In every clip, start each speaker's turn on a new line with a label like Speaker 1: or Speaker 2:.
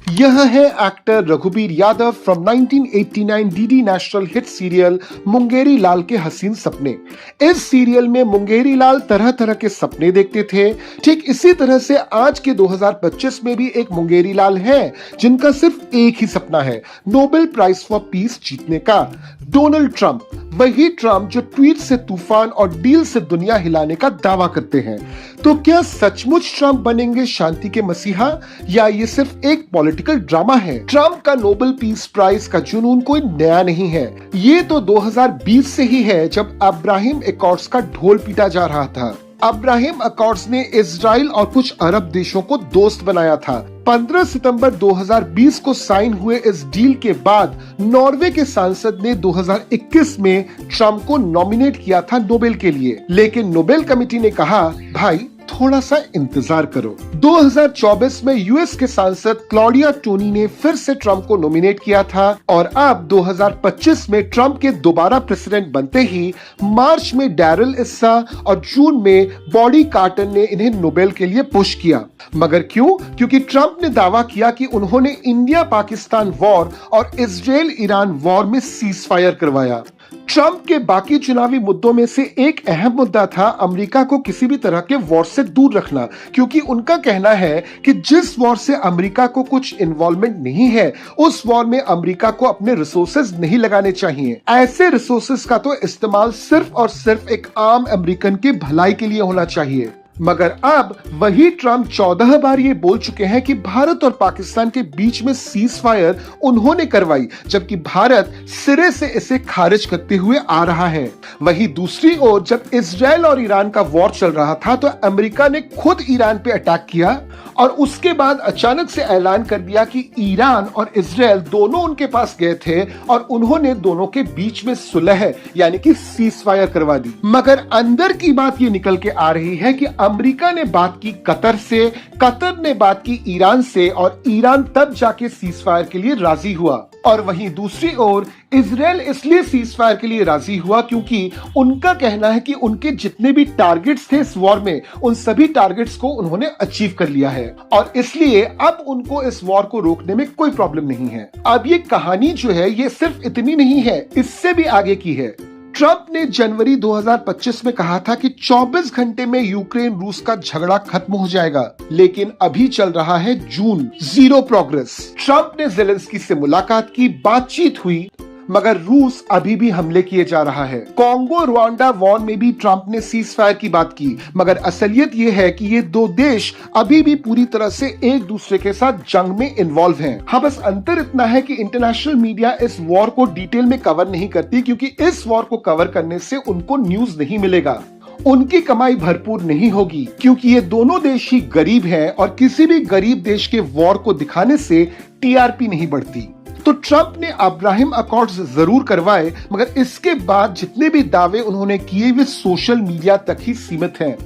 Speaker 1: यह है actor Raghubir Yadav from 1989 DD national hit serial Mungeri Lal Ke Haseen सपने। इस सीरियल में मुंगेरी लाल तरह तरह के सपने देखते थे। ठीक इसी तरह से आज के 2025 में भी एक मुंगेरी लाल है जिनका सिर्फ एक ही सपना है, नोबेल प्राइज फॉर पीस जीतने का। डोनाल्ड ट्रंप, वही ट्रंप जो ट्वीट से तूफान और डील से दुनिया हिलाने का दावा करते हैं। तो क्या सचमुच ट्रंप बनेंगे शांति के मसीहा या ये सिर्फ एक पॉलिटिकल ड्रामा है? ट्रंप का नोबेल पीस प्राइज का जुनून कोई नया नहीं है, ये तो 2020 से ही है जब अब्राहम एकॉर्ड्स का ढोल पीटा जा रहा था। अब्राहम एकॉर्ड्स ने इजराइल और कुछ अरब देशों को दोस्त बनाया था। 15 सितंबर 2020 को साइन हुए इस डील के बाद नॉर्वे के सांसद ने 2021 में ट्रंप को नॉमिनेट किया था नोबेल के लिए, लेकिन नोबेल कमेटी ने कहा भाई थोड़ा सा इंतजार करो। 2024 में यूएस के सांसद क्लॉडिया टोनी ने फिर से ट्रंप को नॉमिनेट किया था और अब 2025 में ट्रंप के दोबारा प्रेसिडेंट बनते ही मार्च में डैरिल इस्सा और जून में बॉडी कार्टन ने इन्हें नोबेल के लिए पुश किया। मगर क्यों? क्योंकि ट्रंप ने दावा किया कि उन्होंने इंडिया पाकिस्तान वॉर और इजराइल ईरान वॉर में सीज फायर करवाया। ट्रंप के बाकी चुनावी मुद्दों में से एक अहम मुद्दा था अमेरिका को किसी भी तरह के वॉर से दूर रखना, क्योंकि उनका कहना है कि जिस वॉर से अमेरिका को कुछ इन्वॉल्वमेंट नहीं है उस वॉर में अमेरिका को अपने रिसोर्सेज नहीं लगाने चाहिए। ऐसे रिसोर्सेज का तो इस्तेमाल सिर्फ और सिर्फ एक आम अमेरिकन के भलाई के लिए होना चाहिए। मगर अब वही ट्रंप 14 बार ये बोल चुके हैं कि भारत और पाकिस्तान के बीच में सीज फायर उन्होंने करवाई, जबकि भारत सिरे से इसे खारिज करते हुए आ रहा है। वही दूसरी ओर जब इजराइल और ईरान का वॉर चल रहा था तो अमेरिका ने खुद ईरान पे अटैक किया और उसके बाद अचानक से ऐलान कर दिया कि ईरान और इजराइल दोनों उनके पास गए थे और उन्होंने दोनों के बीच में सुलह यानी कि सीज फायर करवा दी। मगर अंदर की बात ये निकल के आ रही है कि अमेरिका ने बात की कतर से, कतर ने बात की ईरान से और ईरान तब जाके सीज फायर के लिए राजी हुआ। और वहीं दूसरी ओर इजराइल इसलिए सीज फायर के लिए राजी हुआ क्योंकि उनका कहना है कि उनके जितने भी टारगेट्स थे इस वॉर में उन सभी टारगेट्स को उन्होंने अचीव कर लिया है और इसलिए अब उनको इस वॉर को रोकने में कोई प्रॉब्लम नहीं है। अब ये कहानी जो है ये सिर्फ इतनी नहीं है, इससे भी आगे की है। ट्रंप ने जनवरी 2025 में कहा था कि 24 घंटे में यूक्रेन रूस का झगड़ा खत्म हो जाएगा, लेकिन अभी चल रहा है जून, जीरो प्रोग्रेस। ट्रंप ने ज़ेलेंस्की से मुलाकात की, बातचीत हुई, मगर रूस अभी भी हमले किए जा रहा है। कांगो रवांडा वॉर में भी ट्रंप ने सीज फायर की बात की, मगर असलियत ये है कि ये दो देश अभी भी पूरी तरह से एक दूसरे के साथ जंग में इन्वॉल्व हैं। हाँ, बस अंतर इतना है कि इंटरनेशनल मीडिया इस वॉर को डिटेल में कवर नहीं करती, क्योंकि इस वॉर को कवर करने से उनको न्यूज नहीं मिलेगा, उनकी कमाई भरपूर नहीं होगी, क्योंकि ये दोनों देश ही गरीब हैं और किसी भी गरीब देश के वॉर को दिखाने से टीआरपी नहीं बढ़ती। तो ट्रंप ने अब्राहम एकॉर्ड्स जरूर करवाए, मगर इसके बाद जितने भी दावे उन्होंने किए वे सोशल मीडिया तक ही सीमित हैं।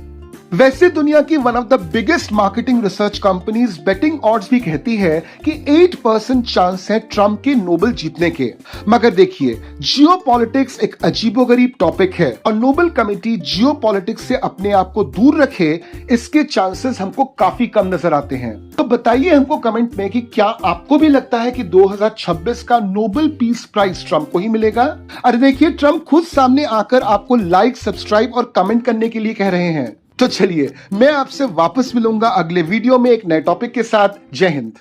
Speaker 1: वैसे दुनिया की one of the biggest marketing research companies betting odds भी कहती है कि 8% चांस है ट्रंप के नोबेल जीतने के। मगर देखिए, जियोपॉलिटिक्स एक अजीबोगरीब टॉपिक है और नोबेल कमेटी जियोपॉलिटिक्स से अपने आप को दूर रखे, इसके चांसेस हमको काफी कम नजर आते हैं। तो बताइए हमको कमेंट में कि क्या आपको भी लगता है कि 2026 का नोबेल पीस प्राइज ट्रंप को ही मिलेगा? अरे देखिए, ट्रंप खुद सामने आकर आपको लाइक, सब्सक्राइब और कमेंट करने के लिए कह रहे हैं। तो चलिए, मैं आपसे वापस मिलूंगा अगले वीडियो में एक नए टॉपिक के साथ। जय हिंद।